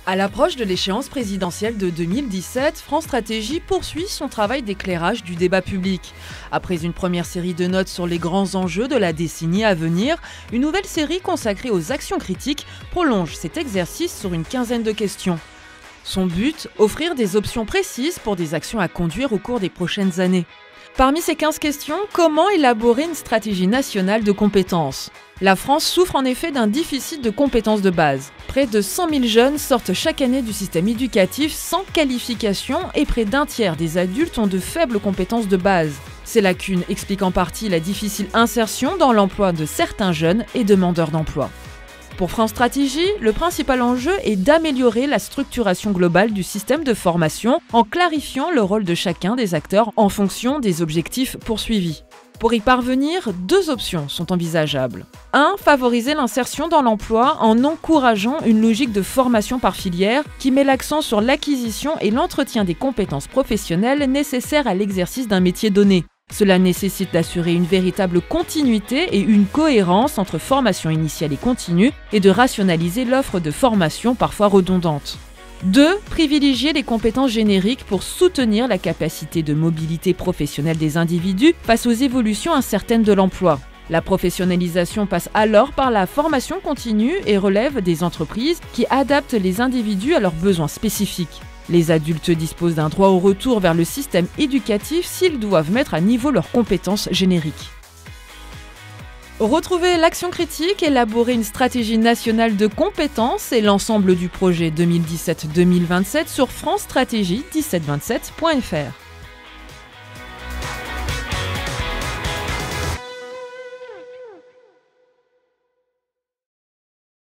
À l'approche de l'échéance présidentielle de 2017, France Stratégie poursuit son travail d'éclairage du débat public. Après une première série de notes sur les grands enjeux de la décennie à venir, une nouvelle série consacrée aux actions critiques prolonge cet exercice sur une quinzaine de questions. Son but, offrir des options précises pour des actions à conduire au cours des prochaines années. Parmi ces 15 questions, comment élaborer une stratégie nationale de compétences ? La France souffre en effet d'un déficit de compétences de base. Près de 100 000 jeunes sortent chaque année du système éducatif sans qualification et près d'un tiers des adultes ont de faibles compétences de base. Ces lacunes expliquent en partie la difficile insertion dans l'emploi de certains jeunes et demandeurs d'emploi. Pour France Stratégie, le principal enjeu est d'améliorer la structuration globale du système de formation en clarifiant le rôle de chacun des acteurs en fonction des objectifs poursuivis. Pour y parvenir, deux options sont envisageables. 1. Favoriser l'insertion dans l'emploi en encourageant une logique de formation par filière qui met l'accent sur l'acquisition et l'entretien des compétences professionnelles nécessaires à l'exercice d'un métier donné. Cela nécessite d'assurer une véritable continuité et une cohérence entre formation initiale et continue et de rationaliser l'offre de formation parfois redondante. 2. Privilégier les compétences génériques pour soutenir la capacité de mobilité professionnelle des individus face aux évolutions incertaines de l'emploi. La professionnalisation passe alors par la formation continue et relève des entreprises qui adaptent les individus à leurs besoins spécifiques. Les adultes disposent d'un droit au retour vers le système éducatif s'ils doivent mettre à niveau leurs compétences génériques. Retrouvez l'Action critique, élaborer une stratégie nationale de compétences et l'ensemble du projet 2017-2027 sur francestratégie1727.fr.